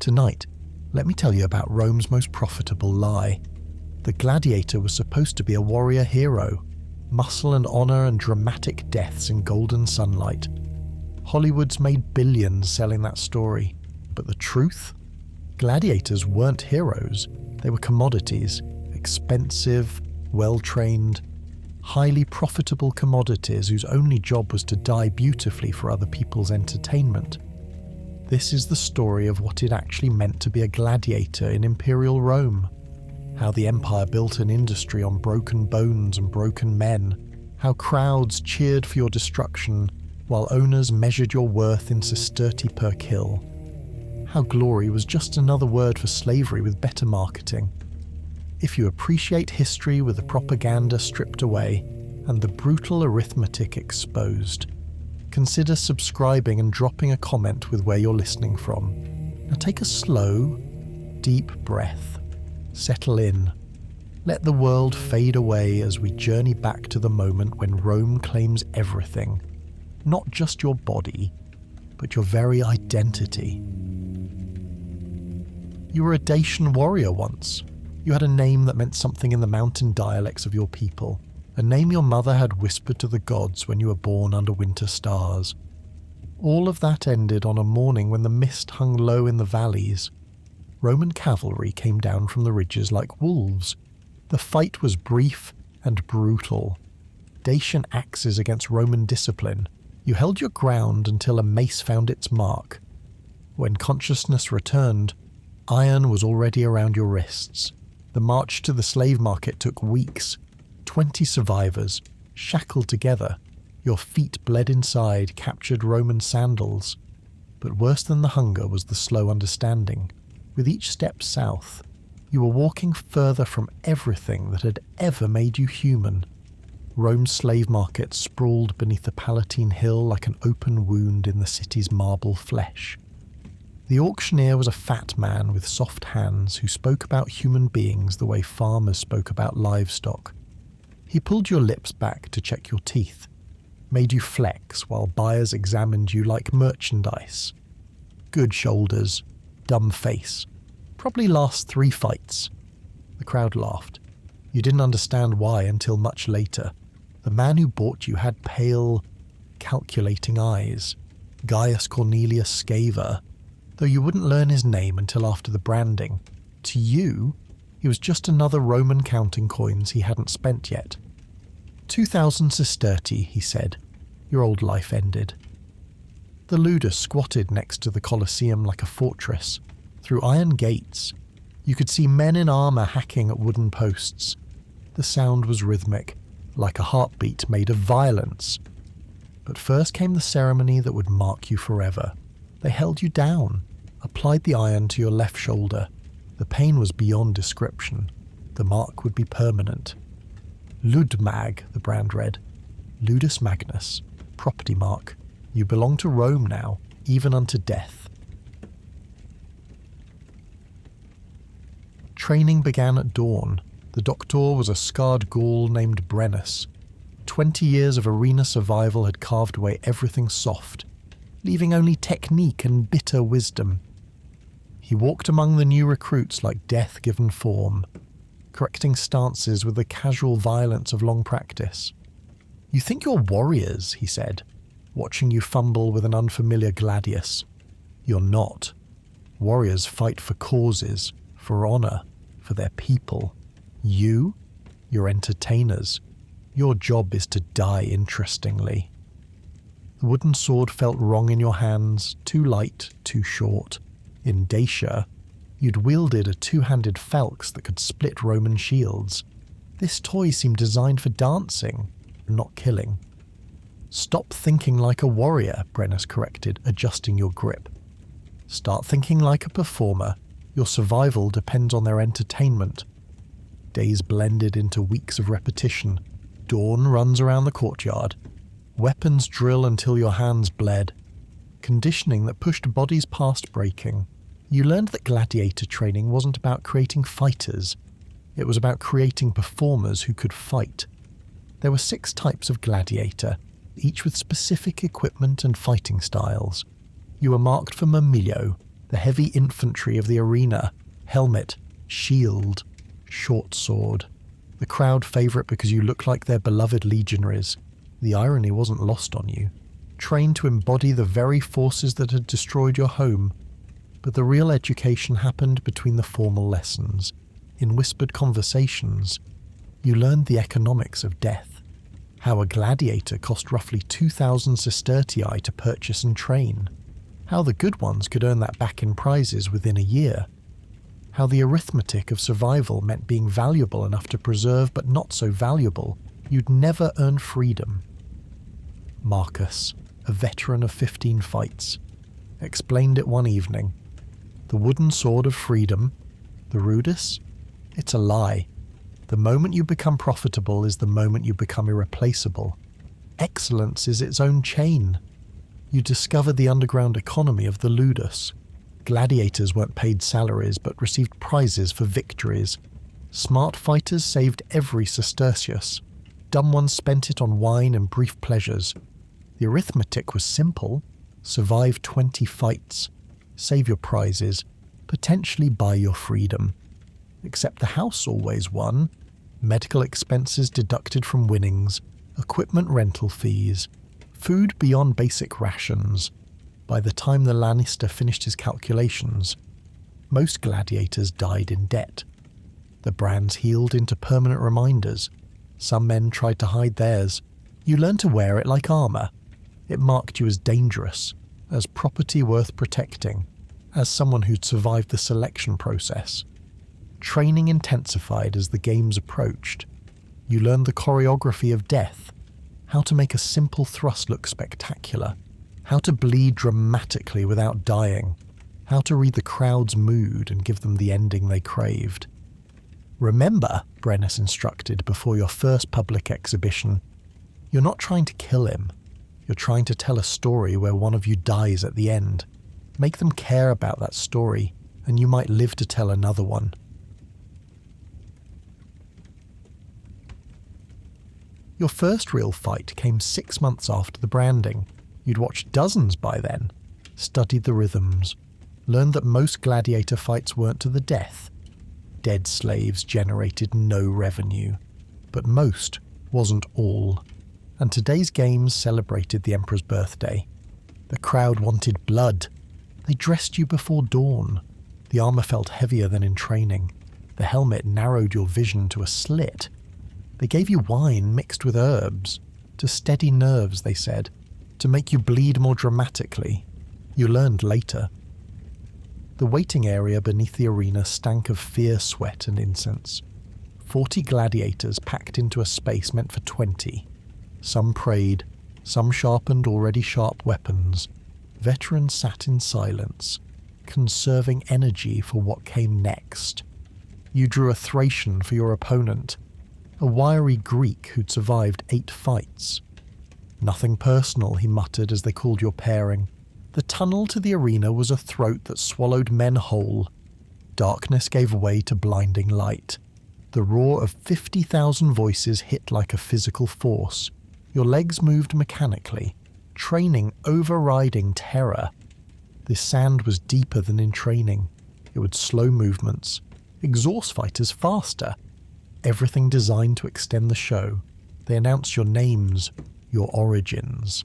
Tonight, let me tell you about Rome's most profitable lie. The gladiator was supposed to be a warrior hero, muscle and honor and dramatic deaths in golden sunlight. Hollywood's made billions selling that story, but the truth? Gladiators weren't heroes, they were commodities, expensive, well-trained, highly profitable commodities whose only job was to die beautifully for other people's entertainment. This is the story of what it actually meant to be a gladiator in Imperial Rome. How the empire built an industry on broken bones and broken men. How crowds cheered for your destruction while owners measured your worth in sesterti per kill. How glory was just another word for slavery with better marketing. If you appreciate history with the propaganda stripped away and the brutal arithmetic exposed, consider subscribing and dropping a comment with where you're listening from. Now take a slow, deep breath. Settle in. Let the world fade away as we journey back to the moment when Rome claims everything. Not just your body, but your very identity. You were a Dacian warrior once. You had a name that meant something in the mountain dialects of your people, a name your mother had whispered to the gods when you were born under winter stars. All of that ended on a morning when the mist hung low in the valleys. Roman cavalry came down from the ridges like wolves. The fight was brief and brutal. Dacian axes against Roman discipline. You held your ground until a mace found its mark. When consciousness returned, iron was already around your wrists. The march to the slave market took weeks. 20 survivors, shackled together. Your feet bled inside captured Roman sandals. But worse than the hunger was the slow understanding. With each step south, you were walking further from everything that had ever made you human. Rome's slave market sprawled beneath the Palatine Hill like an open wound in the city's marble flesh. The auctioneer was a fat man with soft hands who spoke about human beings the way farmers spoke about livestock. He pulled your lips back to check your teeth, made you flex while buyers examined you like merchandise. Good shoulders, dumb face. Probably last 3 fights. The crowd laughed. You didn't understand why until much later. The man who bought you had pale, calculating eyes. Gaius Cornelius Scaever, though you wouldn't learn his name until after the branding. To you, he was just another Roman counting coins he hadn't spent yet. 2,000 sesterti, he said. Your old life ended. The Ludus squatted next to the Colosseum like a fortress. Through iron gates, you could see men in armour hacking at wooden posts. The sound was rhythmic, like a heartbeat made of violence. But first came the ceremony that would mark you forever. They held you down, applied the iron to your left shoulder. The pain was beyond description. The mark would be permanent. Ludmag, the brand read. Ludus Magnus, property mark. You belong to Rome now, even unto death. Training began at dawn. The doctor was a scarred Gaul named Brennus. 20 years of arena survival had carved away everything soft, leaving only technique and bitter wisdom. He walked among the new recruits like death given form, correcting stances with the casual violence of long practice. You think you're warriors, he said, watching you fumble with an unfamiliar gladius. You're not. Warriors fight for causes, for honour, for their people. You're entertainers. Your job is to die interestingly. The wooden sword felt wrong in your hands, too light, too short. In Dacia, you'd wielded a 2-handed falx that could split Roman shields. This toy seemed designed for dancing, not killing. Stop thinking like a warrior, Brennus corrected, adjusting your grip. Start thinking like a performer. Your survival depends on their entertainment. Days blended into weeks of repetition. Dawn runs around the courtyard. Weapons drill until your hands bled. Conditioning that pushed bodies past breaking. You learned that gladiator training wasn't about creating fighters. It was about creating performers who could fight. There were 6 types of gladiator, each with specific equipment and fighting styles. You were marked for mirmillo. the heavy infantry of the arena, helmet, shield, short sword. The crowd favourite because you look like their beloved legionaries. The irony wasn't lost on you. Trained to embody the very forces that had destroyed your home. But the real education happened between the formal lessons. In whispered conversations, you learned the economics of death. How a gladiator cost roughly 2,000 sestertii to purchase and train. How the good ones could earn that back in prizes within a year. How the arithmetic of survival meant being valuable enough to preserve but not so valuable, you'd never earn freedom. Marcus, a veteran of 15 fights, explained it one evening. The wooden sword of freedom, the rudis, it's a lie. The moment you become profitable is the moment you become irreplaceable. Excellence is its own chain. You discover the underground economy of the ludus. Gladiators weren't paid salaries but received prizes for victories. Smart fighters saved every sestertius. Dumb ones spent it on wine and brief pleasures. The arithmetic was simple. Survive 20 fights. Save your prizes. Potentially buy your freedom. Except the house always won. Medical expenses deducted from winnings. Equipment rental fees. Food beyond basic rations. By the time the Lannister finished his calculations, most gladiators died in debt. The brands healed into permanent reminders. Some men tried to hide theirs. You learned to wear it like armour. It marked you as dangerous, as property worth protecting, as someone who'd survived the selection process. Training intensified as the games approached. You learned the choreography of death, how to make a simple thrust look spectacular, how to bleed dramatically without dying, how to read the crowd's mood and give them the ending they craved. Remember, Brennus instructed before your first public exhibition, you're not trying to kill him. You're trying to tell a story where one of you dies at the end. Make them care about that story, and you might live to tell another one. Your first real fight came 6 months after the branding. You'd watched dozens by then, studied the rhythms, learned that most gladiator fights weren't to the death. Dead slaves generated no revenue, but most wasn't all. And today's games celebrated the Emperor's birthday. The crowd wanted blood. They dressed you before dawn. The armor felt heavier than in training. The helmet narrowed your vision to a slit. They gave you wine mixed with herbs. To steady nerves, they said. To make you bleed more dramatically. You learned later. The waiting area beneath the arena stank of fear, sweat, and incense. 40 gladiators packed into a space meant for 20. Some prayed, some sharpened already sharp weapons. Veterans sat in silence, conserving energy for what came next. You drew a Thracian for your opponent, a wiry Greek who'd survived 8 fights. Nothing personal, he muttered as they called your pairing. The tunnel to the arena was a throat that swallowed men whole. Darkness gave way to blinding light. The roar of 50,000 voices hit like a physical force. Your legs moved mechanically, training overriding terror. This sand was deeper than in training. It would slow movements, exhaust fighters faster. Everything designed to extend the show. They announced your names, your origins.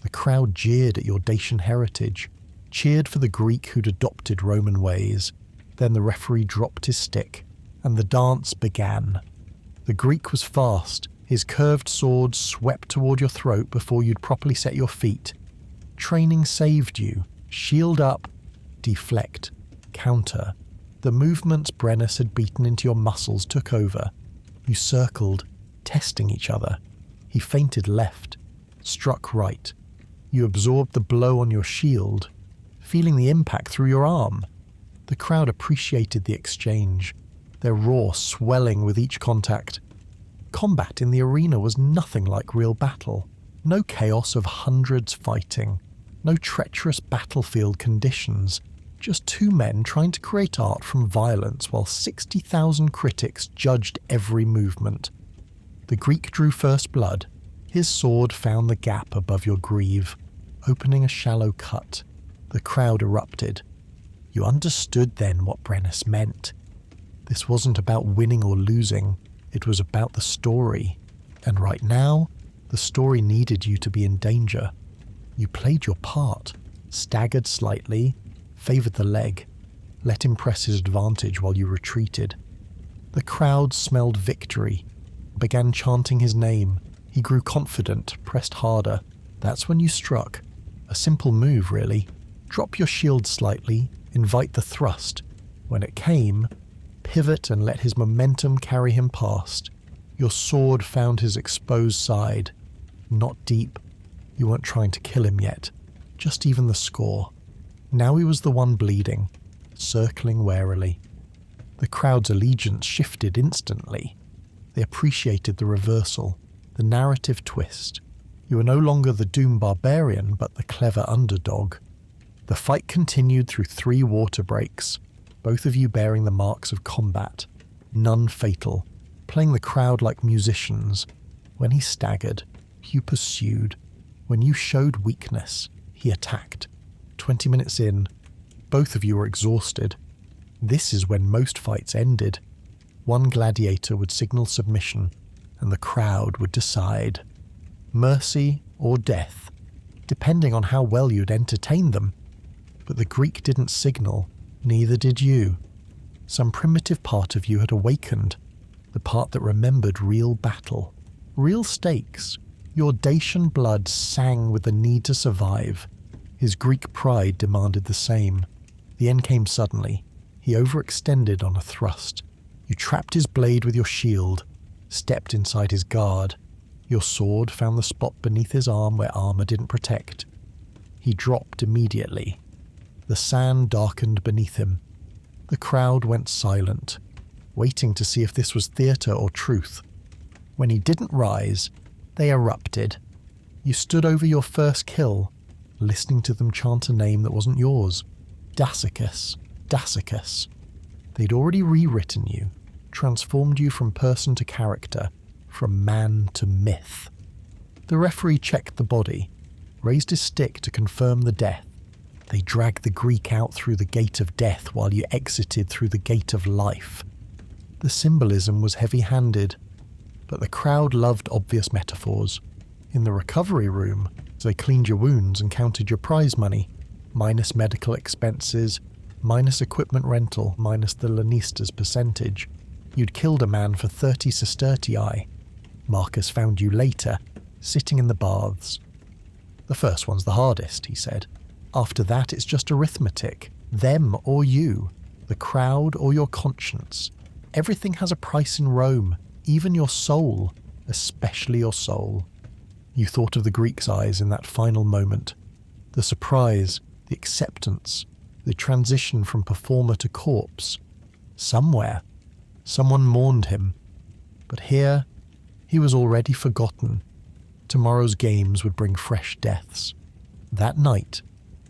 The crowd jeered at your Dacian heritage, cheered for the Greek who'd adopted Roman ways. Then the referee dropped his stick, and the dance began. The Greek was fast. His curved sword swept toward your throat before you'd properly set your feet. Training saved you. Shield up, deflect, counter. The movements Brennus had beaten into your muscles took over. You circled, testing each other. He feinted left, struck right. You absorbed the blow on your shield, feeling the impact through your arm. The crowd appreciated the exchange, their roar swelling with each contact. Combat in the arena was nothing like real battle. No chaos of hundreds fighting. No treacherous battlefield conditions. Just 2 men trying to create art from violence while 60,000 critics judged every movement. The Greek drew first blood. His sword found the gap above your greave, opening a shallow cut. The crowd erupted. You understood then what Brennus meant. This wasn't about winning or losing, it was about the story. And right now, the story needed you to be in danger. You played your part, staggered slightly, favoured the leg, let him press his advantage while you retreated. The crowd smelled victory, began chanting his name. He grew confident, pressed harder. That's when you struck. A simple move, really. Drop your shield slightly, invite the thrust. When it came, pivot and let his momentum carry him past. Your sword found his exposed side. Not deep. You weren't trying to kill him yet. Just even the score. Now he was the one bleeding, circling warily. The crowd's allegiance shifted instantly. They appreciated the reversal, the narrative twist. You were no longer the doomed barbarian, but the clever underdog. The fight continued through 3 water breaks, both of you bearing the marks of combat, none fatal, playing the crowd like musicians. When he staggered, you pursued. When you showed weakness, he attacked. 20 minutes in, both of you were exhausted. This is when most fights ended. One gladiator would signal submission, and the crowd would decide. Mercy or death, depending on how well you'd entertained them. But the Greek didn't signal, neither did you. Some primitive part of you had awakened, the part that remembered real battle, real stakes. Your Dacian blood sang with the need to survive. His Greek pride demanded the same. The end came suddenly. He overextended on a thrust. You trapped his blade with your shield, stepped inside his guard. Your sword found the spot beneath his arm where armor didn't protect. He dropped immediately. The sand darkened beneath him. The crowd went silent, waiting to see if this was theatre or truth. When he didn't rise, they erupted. You stood over your first kill, listening to them chant a name that wasn't yours. Dacicus, Dacicus. They'd already rewritten you, transformed you from person to character, from man to myth. The referee checked the body, raised his stick to confirm the death. They dragged the Greek out through the gate of death while you exited through the gate of life. The symbolism was heavy-handed, but the crowd loved obvious metaphors. In the recovery room, they cleaned your wounds and counted your prize money, minus medical expenses, minus equipment rental, minus the Lannister's percentage. You'd killed a man for 30 sestertii. Marcus found you later, sitting in the baths. The first one's the hardest, he said. After that, it's just arithmetic. Them or you. The crowd or your conscience. Everything has a price in Rome, even your soul, especially your soul. You thought of the Greek's eyes in that final moment. The surprise, the acceptance, the transition from performer to corpse. Somewhere, someone mourned him. But here, he was already forgotten. Tomorrow's games would bring fresh deaths. That night,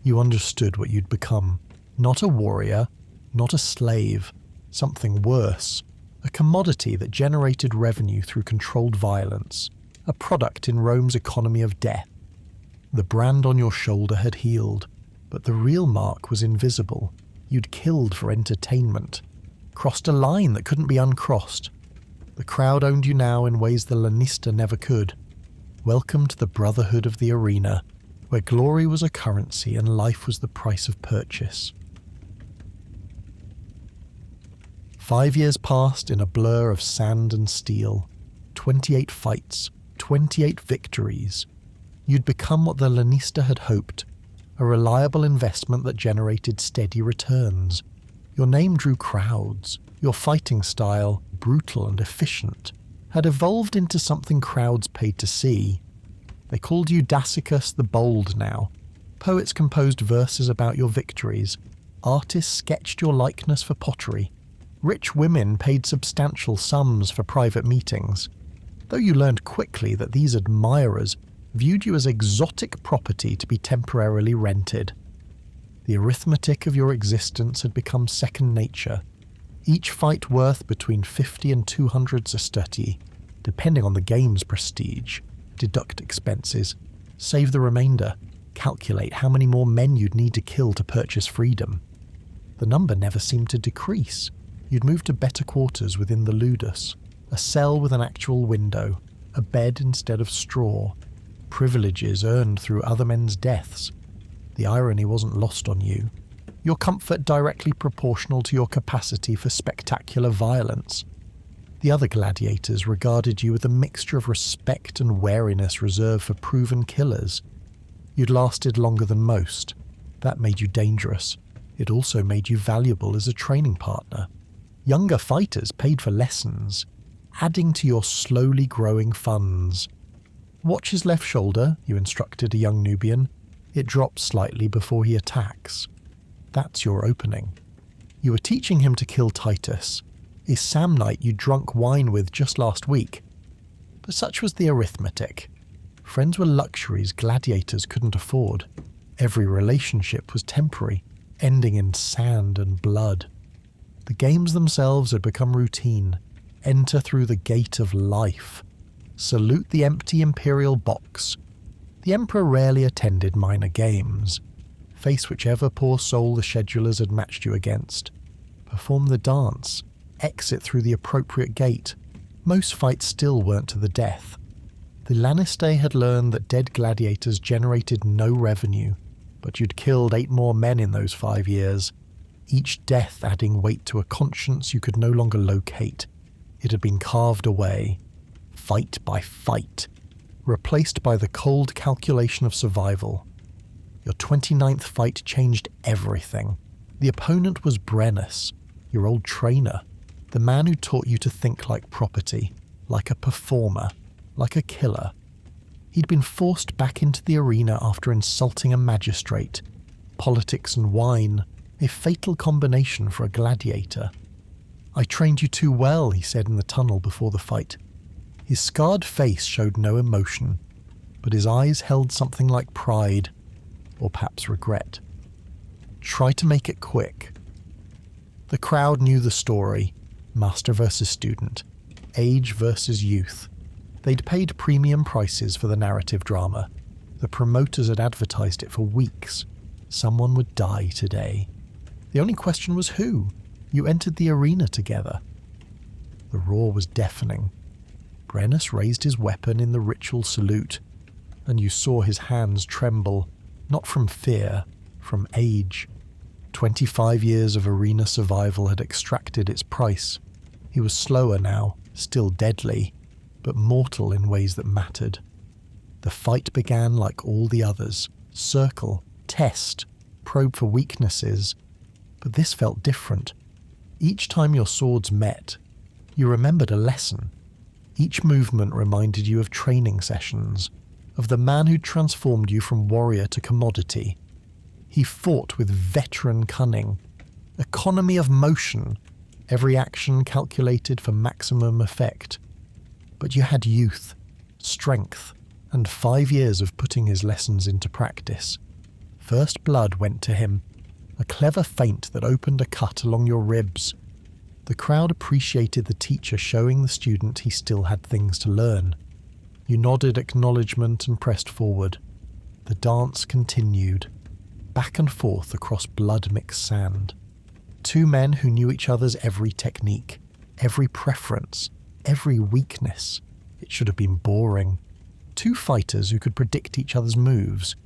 you understood what you'd become. Not a warrior, not a slave, something worse. A commodity that generated revenue through controlled violence. A product in Rome's economy of death. The brand on your shoulder had healed, but the real mark was invisible. You'd killed for entertainment. Crossed a line that couldn't be uncrossed. The crowd owned you now in ways the Lannister never could. Welcome to the Brotherhood of the Arena, where glory was a currency and life was the price of purchase. 5 years passed in a blur of sand and steel. 28 fights, 28 victories. You'd become what the Lannister had hoped, a reliable investment that generated steady returns. Your name drew crowds. Your fighting style, brutal and efficient, had evolved into something crowds paid to see. They called you Dacicus the Bold now. Poets composed verses about your victories. Artists sketched your likeness for pottery. Rich women paid substantial sums for private meetings, though you learned quickly that these admirers viewed you as exotic property to be temporarily rented. The arithmetic of your existence had become second nature. Each fight worth between 50 and 200 sestertii, depending on the game's prestige. Deduct expenses, save the remainder, calculate how many more men you'd need to kill to purchase freedom. The number never seemed to decrease. You'd moved to better quarters within the ludus, a cell with an actual window, a bed instead of straw, privileges earned through other men's deaths. The irony wasn't lost on you. Your comfort directly proportional to your capacity for spectacular violence. The other gladiators regarded you with a mixture of respect and wariness reserved for proven killers. You'd lasted longer than most. That made you dangerous. It also made you valuable as a training partner. Younger fighters paid for lessons, adding to your slowly growing funds. Watch his left shoulder, you instructed a young Nubian. It drops slightly before he attacks. That's your opening. You were teaching him to kill Titus, a Samnite you drunk wine with just last week. But such was the arithmetic. Friends were luxuries gladiators couldn't afford. Every relationship was temporary, ending in sand and blood. The games themselves had become routine. Enter through the gate of life. Salute the empty imperial box. The emperor rarely attended minor games. Face whichever poor soul the schedulers had matched you against. Perform the dance. Exit through the appropriate gate. Most fights still weren't to the death. The Lannister had learned that dead gladiators generated no revenue, but you'd killed 8 more men in those 5 years, each death adding weight to a conscience you could no longer locate. It had been carved away, fight by fight, replaced by the cold calculation of survival. Your 29th fight changed everything. The opponent was Brennus, your old trainer, the man who taught you to think like property, like a performer, like a killer. He'd been forced back into the arena after insulting a magistrate. Politics and wine, a fatal combination for a gladiator. I trained you too well, he said in the tunnel before the fight. His scarred face showed no emotion, but his eyes held something like pride, or perhaps regret. Try to make it quick. The crowd knew the story, master versus student, age versus youth. They'd paid premium prices for the narrative drama. The promoters had advertised it for weeks. Someone would die today. The only question was who? You entered the arena together. The roar was deafening. Brennus raised his weapon in the ritual salute, and you saw his hands tremble, not from fear, from age. 25 years of arena survival had extracted its price. He was slower now, still deadly, but mortal in ways that mattered. The fight began like all the others. Circle, test, probe for weaknesses. But this felt different. Each time your swords met, you remembered a lesson. Each movement reminded you of training sessions, of the man who transformed you from warrior to commodity. He fought with veteran cunning, economy of motion, every action calculated for maximum effect. But you had youth, strength, and 5 years of putting his lessons into practice. First blood went to him, a clever feint that opened a cut along your ribs. The crowd appreciated the teacher showing the student he still had things to learn. You nodded acknowledgement and pressed forward. The dance continued, back and forth across blood-mixed sand. 2 men who knew each other's every technique, every preference, every weakness. It should have been boring. 2 fighters who could predict each other's moves.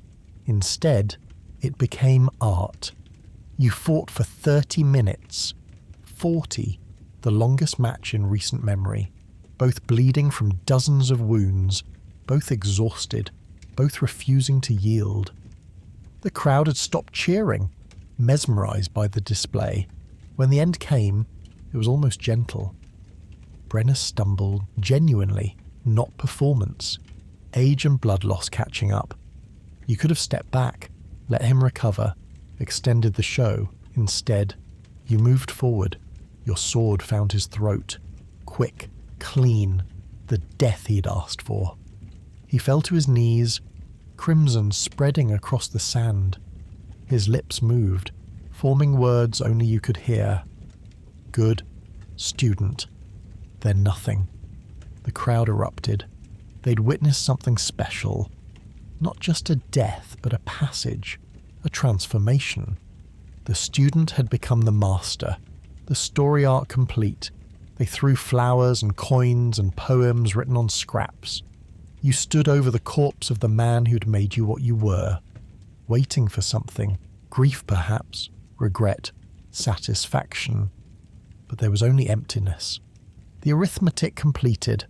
Instead, it became art. You fought for 30 minutes. 40, the longest match in recent memory. Both bleeding from dozens of wounds, both exhausted, both refusing to yield. The crowd had stopped cheering, mesmerized by the display. When the end came, it was almost gentle. Brennus stumbled, genuinely, not performance. Age and blood loss catching up. You could have stepped back, let him recover, extended the show. Instead, you moved forward. Your sword found his throat. Quick, clean, the death he'd asked for. He fell to his knees, crimson spreading across the sand. His lips moved, forming words only you could hear. Good, student. Then nothing. The crowd erupted. They'd witnessed something special. Not just a death, but a passage, a transformation. The student had become the master, the story arc complete. They threw flowers and coins and poems written on scraps. You stood over the corpse of the man who'd made you what you were, waiting for something, grief perhaps, regret, satisfaction. But there was only emptiness. The arithmetic completed,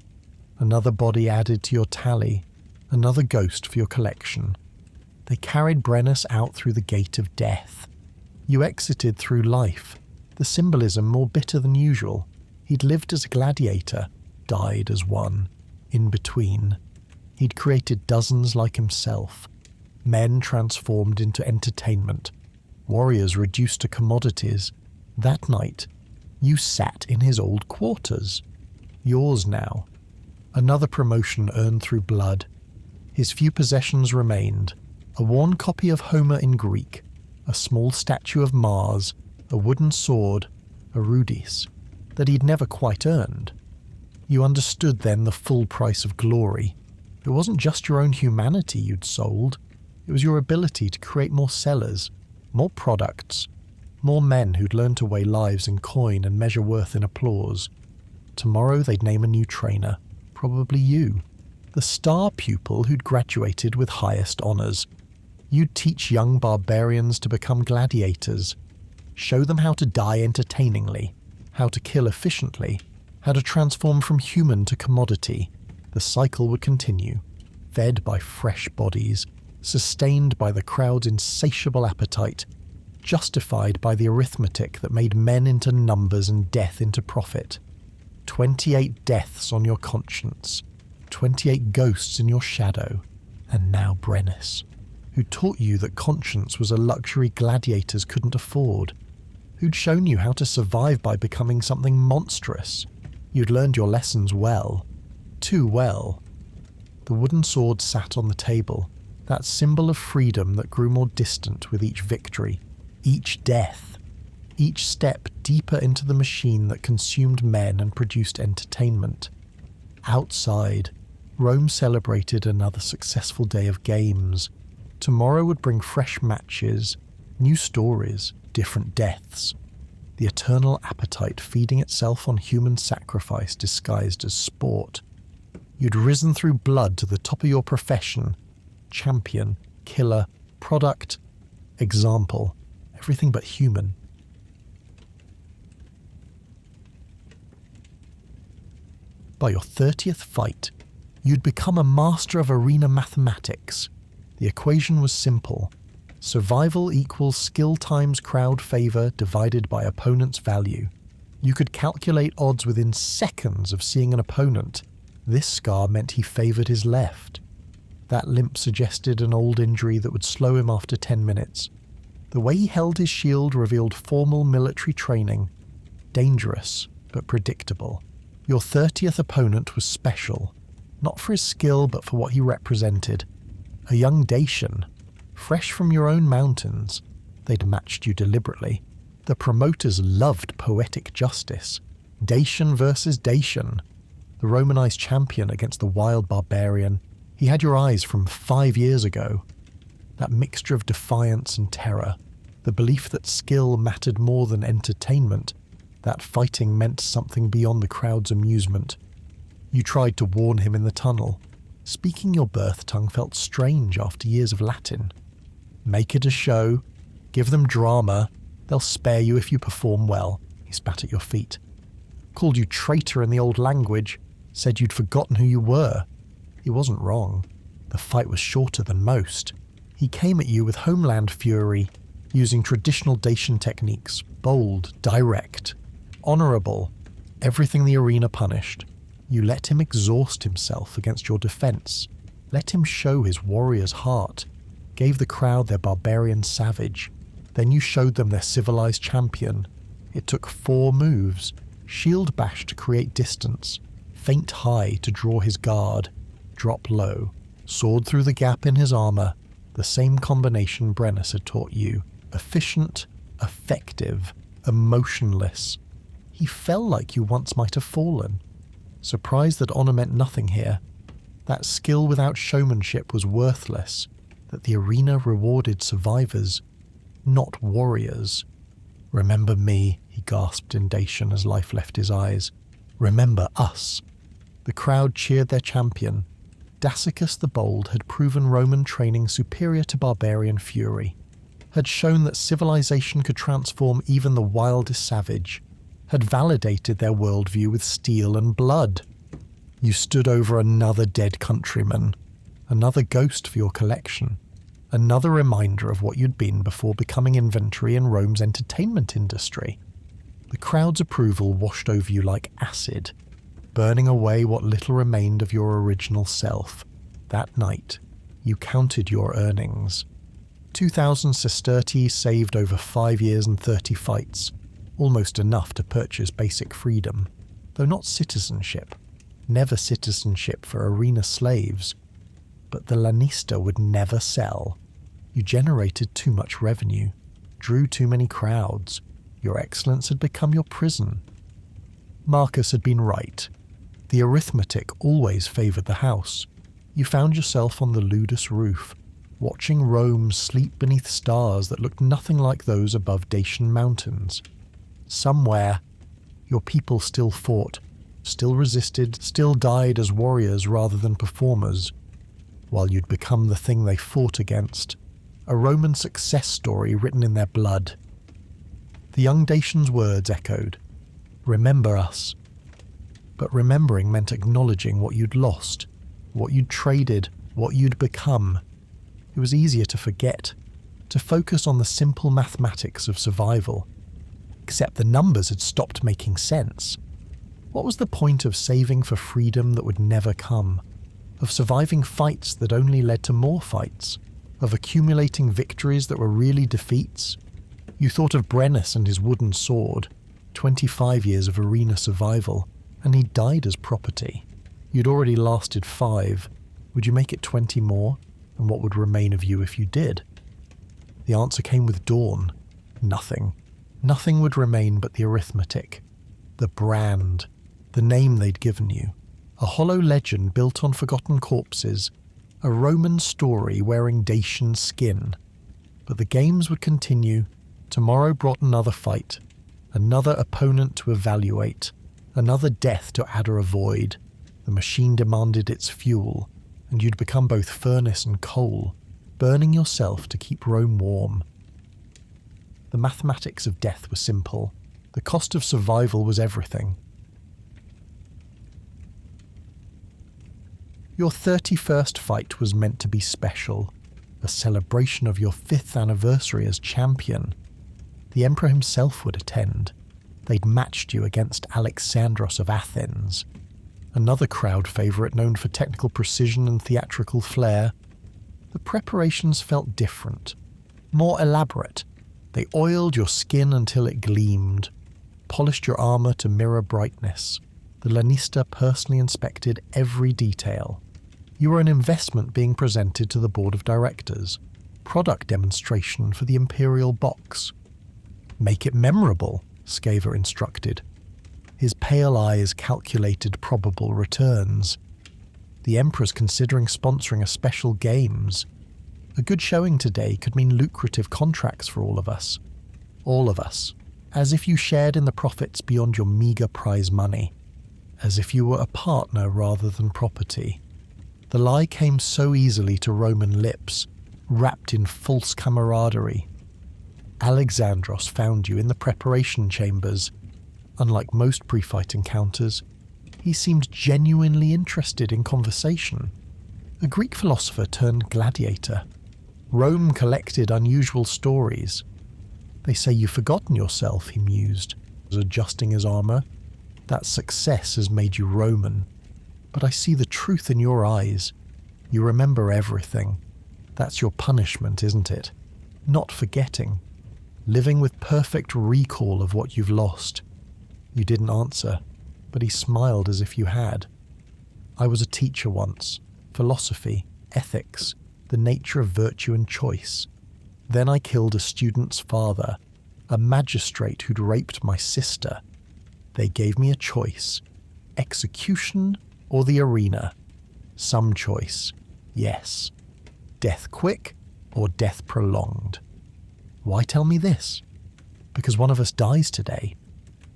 another body added to your tally, another ghost for your collection. They carried Brennus out through the gate of death. You exited through life, the symbolism more bitter than usual. He'd lived as a gladiator, died as one, in between. He'd created dozens like himself, men transformed into entertainment, warriors reduced to commodities. That night, you sat in his old quarters. Yours now. Another promotion earned through blood. His few possessions remained: a worn copy of Homer in Greek, a small statue of Mars, a wooden sword, a rudis, that he'd never quite earned. You understood then the full price of glory. It wasn't just your own humanity you'd sold, it was your ability to create more sellers, more products, more men who'd learned to weigh lives in coin and measure worth in applause. Tomorrow they'd name a new trainer, probably you, the star pupil who'd graduated with highest honours. You'd teach young barbarians to become gladiators, show them how to die entertainingly, how to kill efficiently, how to transform from human to commodity. The cycle would continue, fed by fresh bodies, sustained by the crowd's insatiable appetite, justified by the arithmetic that made men into numbers and death into profit. 28 deaths on your conscience, 28 ghosts in your shadow, and now Brennus, who taught you that conscience was a luxury gladiators couldn't afford, who'd shown you how to survive by becoming something monstrous. You'd learned your lessons well, too well. The wooden sword sat on the table, that symbol of freedom that grew more distant with each victory, each death, each step deeper into the machine that consumed men and produced entertainment. Outside, Rome celebrated another successful day of games. Tomorrow would bring fresh matches, new stories, different deaths. The eternal appetite feeding itself on human sacrifice disguised as sport. You'd risen through blood to the top of your profession. Champion, killer, product, example, everything but human. By your 30th fight, you'd become a master of arena mathematics. The equation was simple. Survival equals skill times crowd favor divided by opponent's value. You could calculate odds within seconds of seeing an opponent. This scar meant he favored his left. That limp suggested an old injury that would slow him after 10 minutes. The way he held his shield revealed formal military training. Dangerous, but predictable. Your 30th opponent was special, not for his skill but for what he represented. A young Dacian, fresh from your own mountains. They'd matched you deliberately. The promoters loved poetic justice. Dacian versus Dacian. The Romanized champion against the wild barbarian. He had your eyes from 5 years ago. That mixture of defiance and terror. The belief that skill mattered more than entertainment. That fighting meant something beyond the crowd's amusement. You tried to warn him in the tunnel. Speaking your birth tongue felt strange after years of Latin. Make it a show. Give them drama. They'll spare you if you perform well. He spat at your feet. Called you traitor in the old language. Said you'd forgotten who you were. He wasn't wrong. The fight was shorter than most. He came at you with homeland fury, using traditional Dacian techniques, bold, direct, honourable, everything the arena punished. You let him exhaust himself against your defence, let him show his warrior's heart, gave the crowd their barbarian savage. Then you showed them their civilized champion. It took 4 moves, shield bash to create distance, feint high to draw his guard, drop low, sword through the gap in his armour, the same combination Brennus had taught you. Efficient, effective, emotionless. He fell like you once might have fallen. Surprised that honour meant nothing here, that skill without showmanship was worthless, that the arena rewarded survivors. not warriors. "Remember me," he gasped in Dacian as life left his eyes. "Remember us." The crowd cheered their champion. Dacicus the Bold had proven Roman training superior to barbarian fury, had shown that civilization could transform even the wildest savage, had validated their worldview with steel and blood. You stood over another dead countryman, another ghost for your collection, another reminder of what you'd been before becoming inventory in Rome's entertainment industry. The crowd's approval washed over you like acid, burning away what little remained of your original self. That night, you counted your earnings. 2,000 sestertii saved over 5 years and 30 fights, almost enough to purchase basic freedom, though not citizenship. Never citizenship for arena slaves. But the lanista would never sell. You generated too much revenue, drew too many crowds. Your excellence had become your prison. Marcus had been right. The arithmetic always favoured the house. You found yourself on the ludus roof, watching Rome sleep beneath stars that looked nothing like those above Dacian mountains. Somewhere, your people still fought, still resisted, still died as warriors rather than performers, while you'd become the thing they fought against, a Roman success story written in their blood. The young Dacian's words echoed, "Remember us." But remembering meant acknowledging what you'd lost, what you'd traded, what you'd become. It was easier to forget, to focus on the simple mathematics of survival. Except the numbers had stopped making sense. What was the point of saving for freedom that would never come? Of surviving fights that only led to more fights? Of accumulating victories that were really defeats? You thought of Brennus and his wooden sword, 25 years of arena survival, and he died as property. You'd already lasted 5. Would you make it 20 more? And what would remain of you if you did? The answer came with dawn. Nothing. Nothing would remain but the arithmetic. The brand. The name they'd given you. A hollow legend built on forgotten corpses. A Roman story wearing Dacian skin. But the games would continue. Tomorrow brought another fight. Another opponent to evaluate. Another death to add or avoid. The machine demanded its fuel, and you'd become both furnace and coal, burning yourself to keep Rome warm. The mathematics of death were simple. The cost of survival was everything. Your 31st fight was meant to be special, a celebration of your 5th anniversary as champion. The emperor himself would attend. They'd matched you against Alexandros of Athens, another crowd favourite known for technical precision and theatrical flair. The preparations felt different, more elaborate. They oiled your skin until it gleamed, polished your armour to mirror brightness. The lanista personally inspected every detail. You were an investment being presented to the board of directors, product demonstration for the imperial box. Make it memorable, Sceva instructed. His pale eyes calculated probable returns. The Emperor's considering sponsoring a special games. A good showing today could mean lucrative contracts for all of us. All of us. As if you shared in the profits beyond your meagre prize money. As if you were a partner rather than property. The lie came so easily to Roman lips, wrapped in false camaraderie. Alexandros found you in the preparation chambers. Unlike most pre-fight encounters, he seemed genuinely interested in conversation. A Greek philosopher turned gladiator. Rome collected unusual stories. They say you've forgotten yourself, he mused, adjusting his armour. That success has made you Roman. But I see the truth in your eyes. You remember everything. That's your punishment, isn't it? Not forgetting. Living with perfect recall of what you've lost. You didn't answer, but he smiled as if you had. I was a teacher once. Philosophy, ethics, the nature of virtue and choice. Then I killed a student's father, a magistrate who'd raped my sister. They gave me a choice. Execution or the arena. Some choice, yes. Death quick or death prolonged. Why tell me this? Because one of us dies today.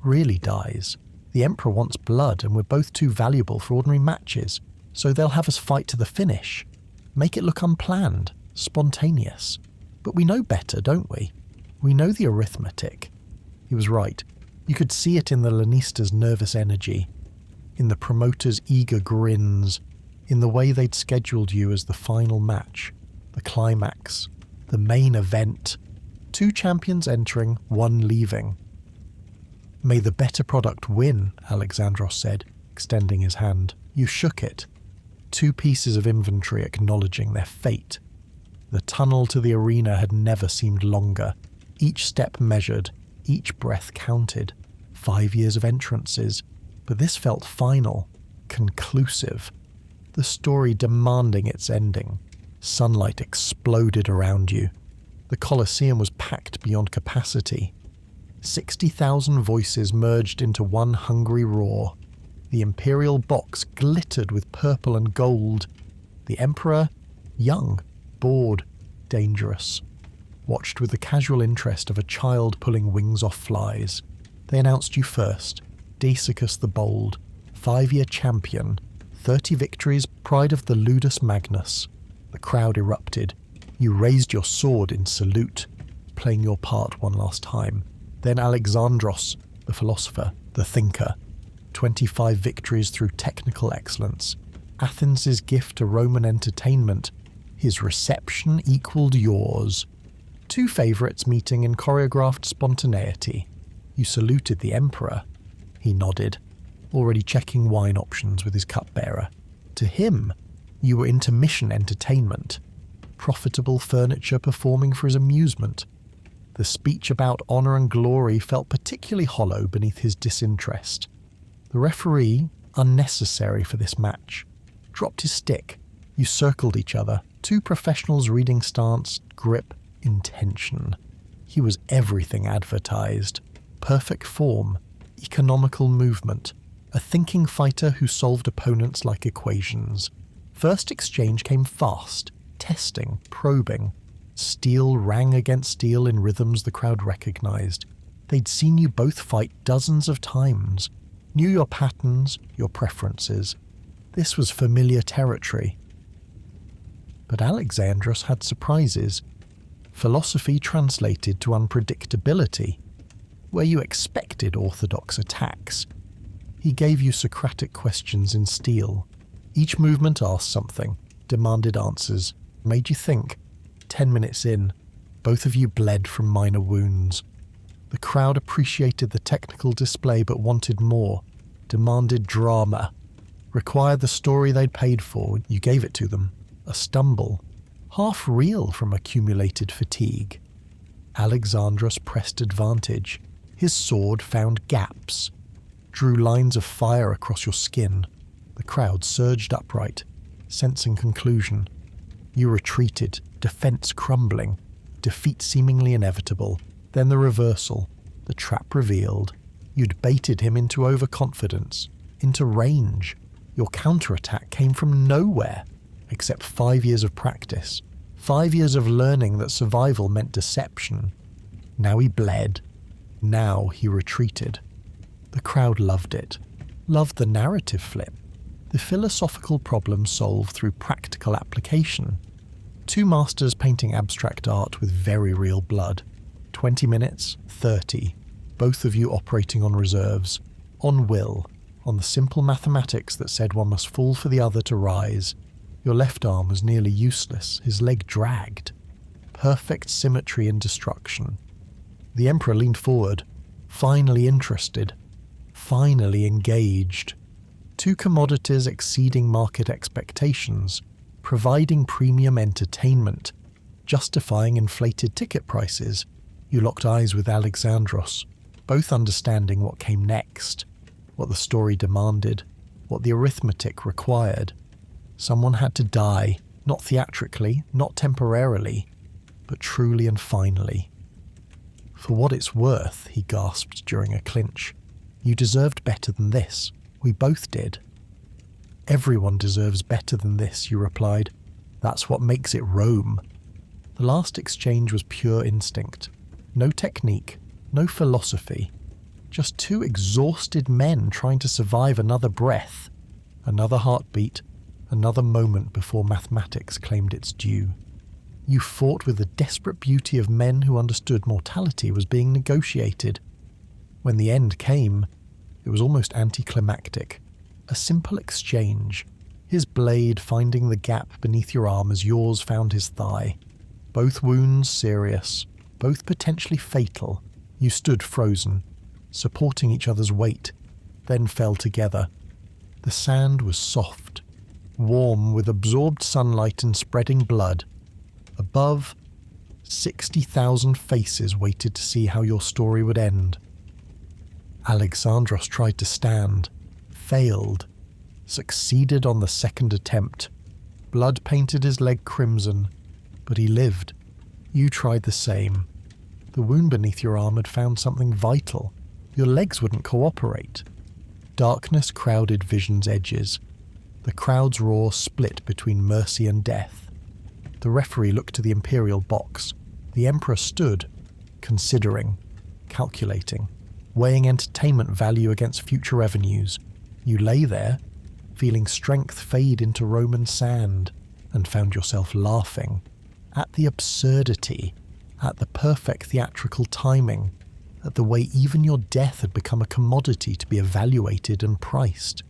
Really dies. The Emperor wants blood and we're both too valuable for ordinary matches, so they'll have us fight to the finish. Make it look unplanned, spontaneous. But we know better, don't we? We know the arithmetic. He was right. You could see it in the Lannister's nervous energy, in the promoters' eager grins, in the way they'd scheduled you as the final match, the climax, the main event. 2 champions entering, 1 leaving. May the better product win, Alexandros said, extending his hand. You shook it. 2 pieces of inventory acknowledging their fate. The tunnel to the arena had never seemed longer. Each step measured, each breath counted. 5 years of entrances, but this felt final, conclusive. The story demanding its ending. Sunlight exploded around you. The Colosseum was packed beyond capacity. 60,000 voices merged into one hungry roar. The Imperial box glittered with purple and gold. The Emperor, young, bored, dangerous, watched with the casual interest of a child pulling wings off flies. They announced you first, Daesicus the Bold, 5-year champion, 30 victories, pride of the Ludus Magnus. The crowd erupted. You raised your sword in salute, playing your part one last time. Then Alexandros, the philosopher, the thinker. 25 victories through technical excellence. Athens' gift to Roman entertainment. His reception equaled yours. 2 favourites meeting in choreographed spontaneity. You saluted the Emperor. He nodded, already checking wine options with his cupbearer. To him, you were intermission entertainment. Profitable furniture performing for his amusement. The speech about honour and glory felt particularly hollow beneath his disinterest. The referee, unnecessary for this match, dropped his stick. You circled each other, 2 professionals reading stance, grip, intention. He was everything advertised. Perfect form, economical movement, a thinking fighter who solved opponents like equations. First exchange came fast, testing, probing. Steel rang against steel in rhythms the crowd recognized. They'd seen you both fight dozens of times, knew your patterns, your preferences. This was familiar territory. But Alexandros had surprises. Philosophy translated to unpredictability, where you expected orthodox attacks. He gave you Socratic questions in steel. Each movement asked something, demanded answers, made you think. 10 minutes in, both of you bled from minor wounds. The crowd appreciated the technical display but wanted more, demanded drama, required the story they'd paid for. You gave it to them. A stumble, half real from accumulated fatigue. Alexandros pressed advantage. His sword found gaps, drew lines of fire across your skin. The crowd surged upright, sensing conclusion. You retreated, defense crumbling, defeat seemingly inevitable. Then the reversal, the trap revealed. You'd baited him into overconfidence, into range. Your counterattack came from nowhere, except 5 years of practice. 5 years of learning that survival meant deception. Now he bled. Now he retreated. The crowd loved it. Loved the narrative flip. The philosophical problem solved through practical application. 2 masters painting abstract art with very real blood. 20 minutes, 30. Both of you operating on reserves. On will. On the simple mathematics that said one must fall for the other to rise. Your left arm was nearly useless, his leg dragged. Perfect symmetry in destruction. The Emperor leaned forward, finally interested, finally engaged. 2 commodities exceeding market expectations, providing premium entertainment, justifying inflated ticket prices. You locked eyes with Alexandros, both understanding what came next, what the story demanded, what the arithmetic required. Someone had to die, not theatrically, not temporarily, but truly and finally. For what it's worth, he gasped during a clinch. You deserved better than this. We both did. Everyone deserves better than this, you replied. That's what makes it Rome. The last exchange was pure instinct. No technique, no philosophy. Just two exhausted men trying to survive another breath, another heartbeat, another moment before mathematics claimed its due. You fought with the desperate beauty of men who understood mortality was being negotiated. When the end came, it was almost anticlimactic. A simple exchange, his blade finding the gap beneath your arm as yours found his thigh. Both wounds serious, both potentially fatal. You stood frozen, supporting each other's weight, then fell together. The sand was soft, warm with absorbed sunlight and spreading blood. Above, 60,000 faces waited to see how your story would end. Alexandros tried to stand, failed, succeeded on the second attempt. Blood painted his leg crimson, but he lived. You tried the same. The wound beneath your arm had found something vital. Your legs wouldn't cooperate. Darkness crowded vision's edges. The crowd's roar split between mercy and death. The referee looked to the imperial box. The emperor stood, considering, calculating, weighing entertainment value against future revenues. You lay there, feeling strength fade into Roman sand, and found yourself laughing at the absurdity, at the perfect theatrical timing, at the way even your death had become a commodity to be evaluated and priced.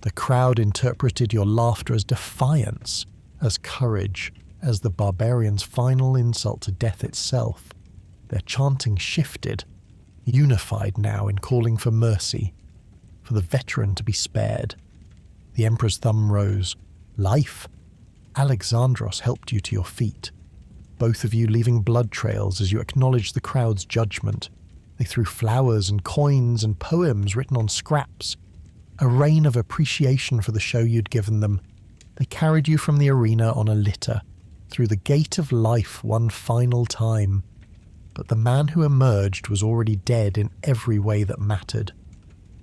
The crowd interpreted your laughter as defiance, as courage, as the barbarian's final insult to death itself. Their chanting shifted, unified now in calling for mercy, for the veteran to be spared. The emperor's thumb rose. Life? Alexandros helped you to your feet, both of you leaving blood trails as you acknowledged the crowd's judgment. They threw flowers and coins and poems written on scraps, a rain of appreciation for the show you'd given them. They carried you from the arena on a litter, through the gate of life one final time. But the man who emerged was already dead in every way that mattered.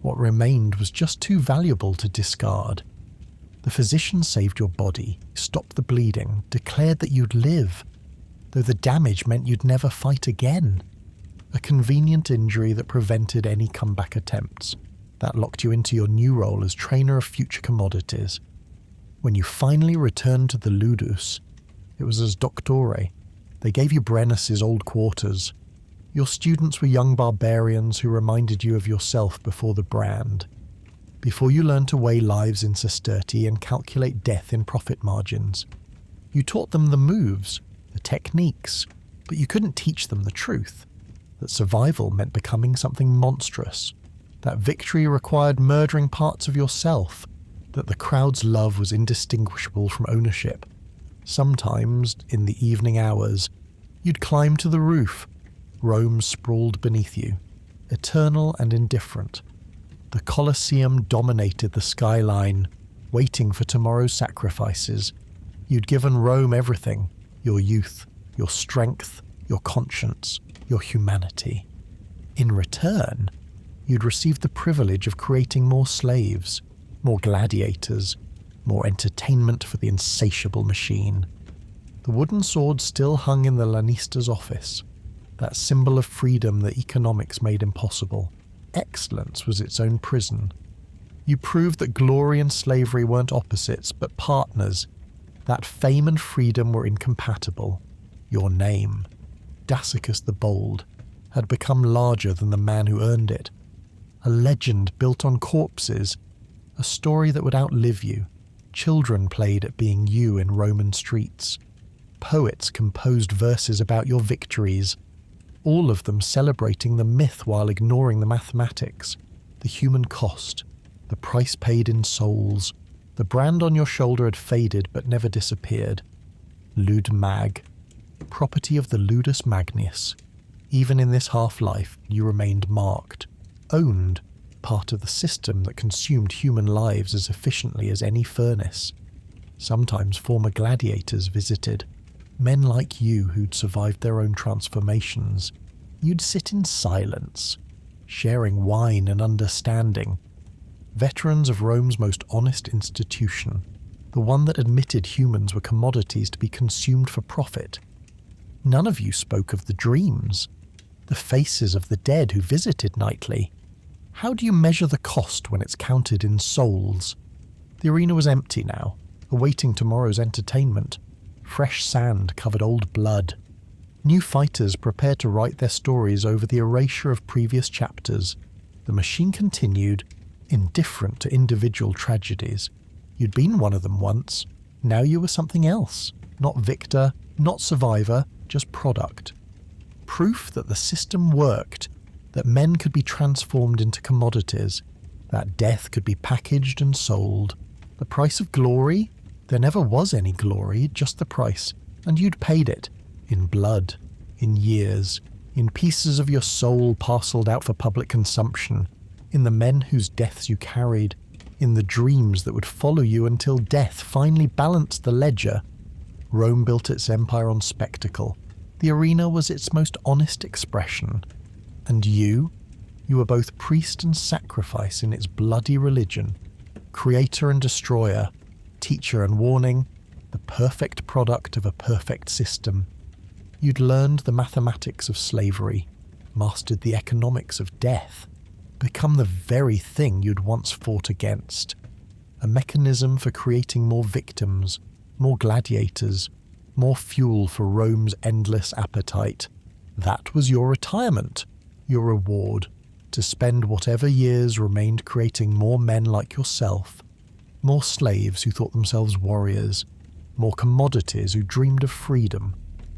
What remained was just too valuable to discard. The physician saved your body, stopped the bleeding, declared that you'd live, though the damage meant you'd never fight again. A convenient injury that prevented any comeback attempts. That locked you into your new role as trainer of future commodities. When you finally returned to the Ludus, it was as Doctore. They gave you Brennus's old quarters. Your students were young barbarians who reminded you of yourself before the brand. Before you learned to weigh lives in sesterti and calculate death in profit margins. You taught them the moves, the techniques, but you couldn't teach them the truth. That survival meant becoming something monstrous. That victory required murdering parts of yourself. That the crowd's love was indistinguishable from ownership. Sometimes, in the evening hours, you'd climb to the roof. Rome sprawled beneath you, eternal and indifferent. The Colosseum dominated the skyline, waiting for tomorrow's sacrifices. You'd given Rome everything, your youth, your strength, your conscience, your humanity. In return, you'd received the privilege of creating more slaves, more gladiators, more entertainment for the insatiable machine. The wooden sword still hung in the Lannister's office, that symbol of freedom that economics made impossible. Excellence was its own prison. You proved that glory and slavery weren't opposites, but partners, that fame and freedom were incompatible. Your name, Dacicus the Bold, had become larger than the man who earned it. A legend built on corpses, a story that would outlive you. Children played at being you in Roman streets. Poets composed verses about your victories, all of them celebrating the myth while ignoring the mathematics, the human cost, the price paid in souls. The brand on your shoulder had faded but never disappeared. Lud Mag, property of the Ludus Magnus. Even in this half-life, you remained marked, owned, part of the system that consumed human lives as efficiently as any furnace. Sometimes former gladiators visited, men like you who'd survived their own transformations. You'd sit in silence, sharing wine and understanding. Veterans of Rome's most honest institution, the one that admitted humans were commodities to be consumed for profit. None of you spoke of the dreams, the faces of the dead who visited nightly. How do you measure the cost when it's counted in souls? The arena was empty now, awaiting tomorrow's entertainment. Fresh sand covered old blood. New fighters prepared to write their stories over the erasure of previous chapters. The machine continued, indifferent to individual tragedies. You'd been one of them once. Now you were something else. Not victor, not survivor, just product. Proof that the system worked, that men could be transformed into commodities, that death could be packaged and sold. The price of glory? There never was any glory, just the price, and you'd paid it. In blood, in years, in pieces of your soul parceled out for public consumption, in the men whose deaths you carried, in the dreams that would follow you until death finally balanced the ledger. Rome built its empire on spectacle. The arena was its most honest expression. And you were both priest and sacrifice in its bloody religion, creator and destroyer, teacher and warning, the perfect product of a perfect system. You'd learned the mathematics of slavery, mastered the economics of death, become the very thing you'd once fought against. A mechanism for creating more victims, more gladiators, more fuel for Rome's endless appetite. That was your retirement, your reward, to spend whatever years remained creating more men like yourself, more slaves who thought themselves warriors, more commodities who dreamed of freedom,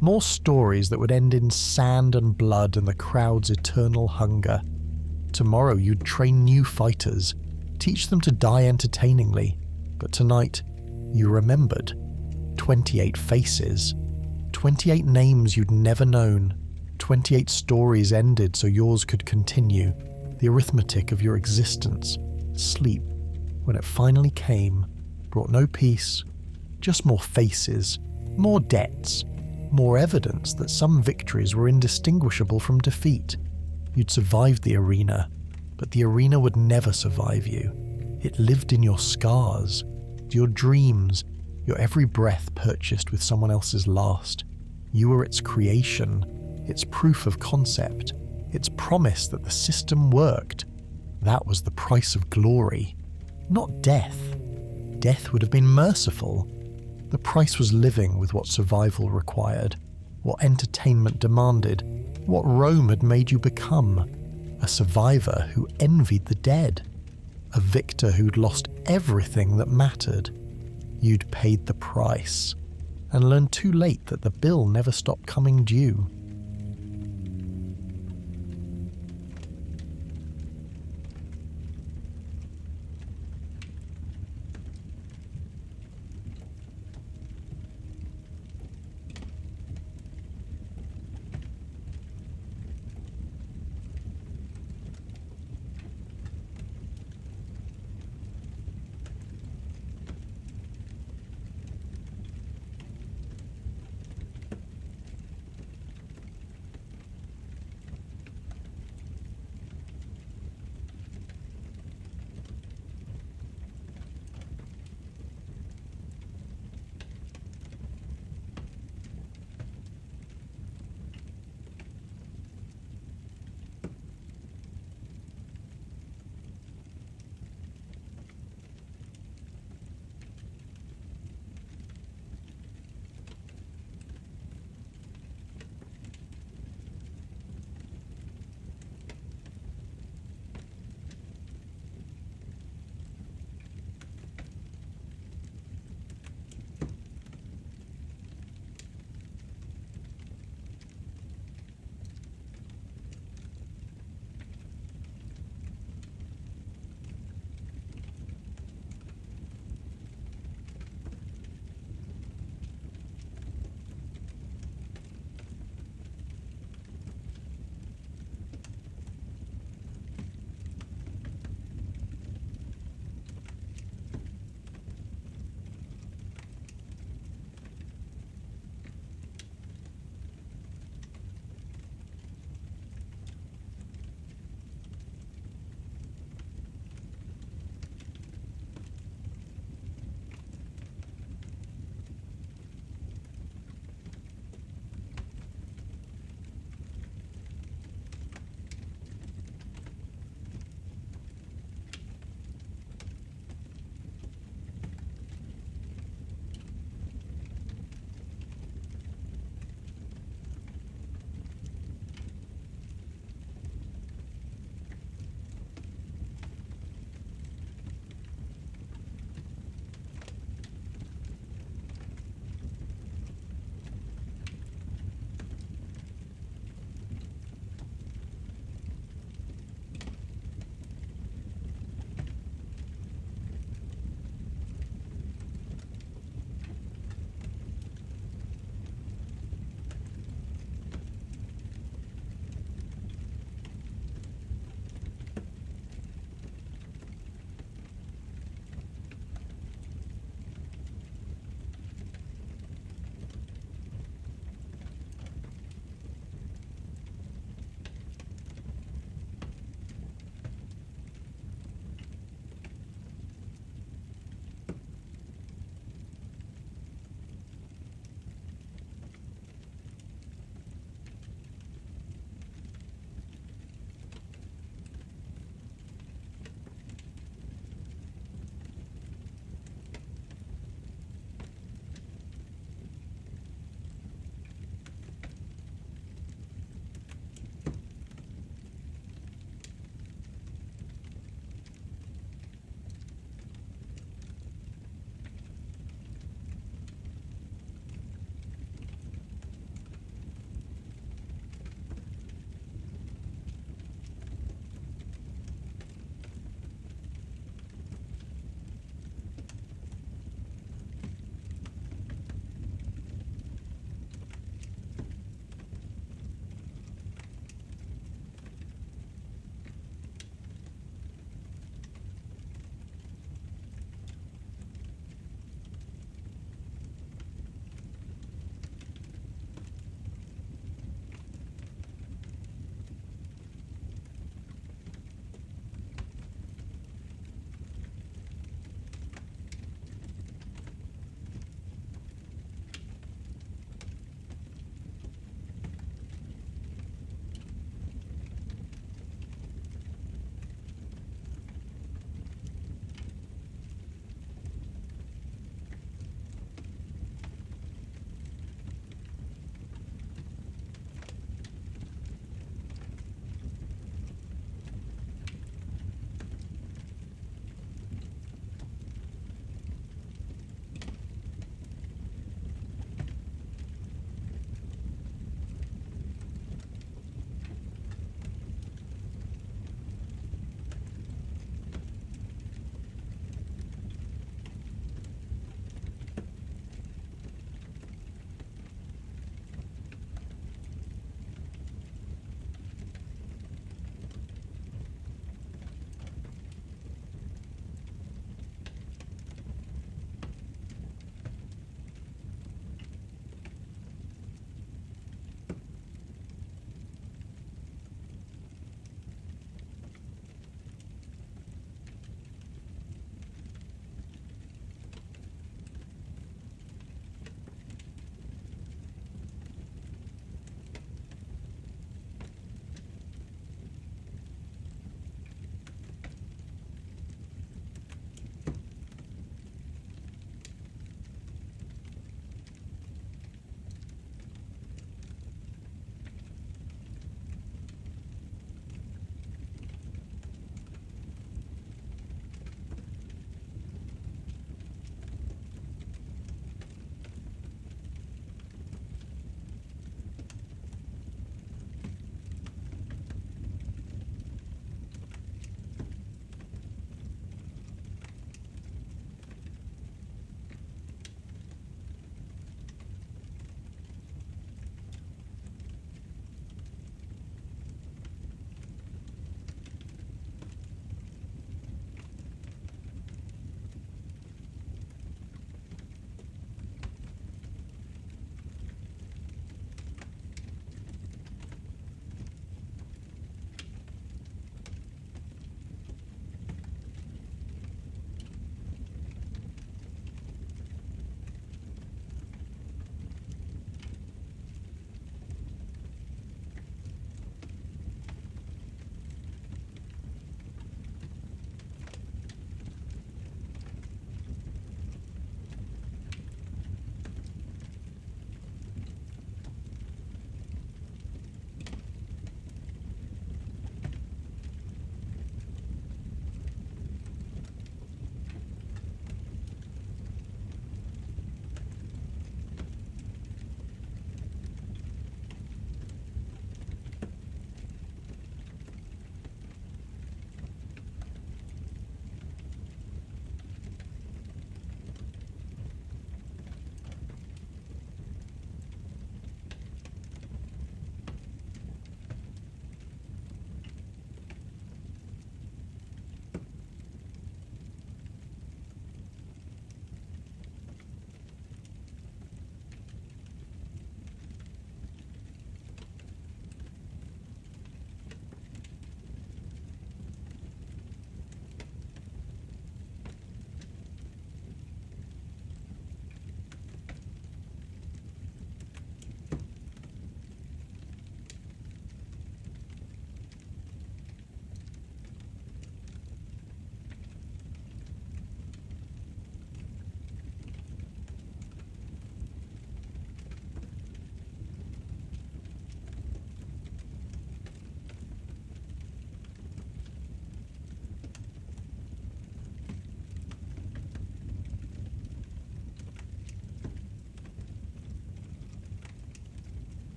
more stories that would end in sand and blood and the crowd's eternal hunger. Tomorrow you'd train new fighters, teach them to die entertainingly, but tonight you remembered 28 faces, 28 names you'd never known, 28 stories ended so yours could continue, the arithmetic of your existence. Sleep, when it finally came, brought no peace, just more faces, more debts, more evidence that some victories were indistinguishable from defeat. You'd survived the arena, but the arena would never survive you. It lived in your scars, your dreams, your every breath purchased with someone else's last. You were its creation, its proof of concept, its promise that the system worked. That was the price of glory, not death. Death would have been merciful. The price was living with what survival required, what entertainment demanded, what Rome had made you become. A survivor who envied the dead. A victor who'd lost everything that mattered. You'd paid the price, and learned too late that the bill never stopped coming due.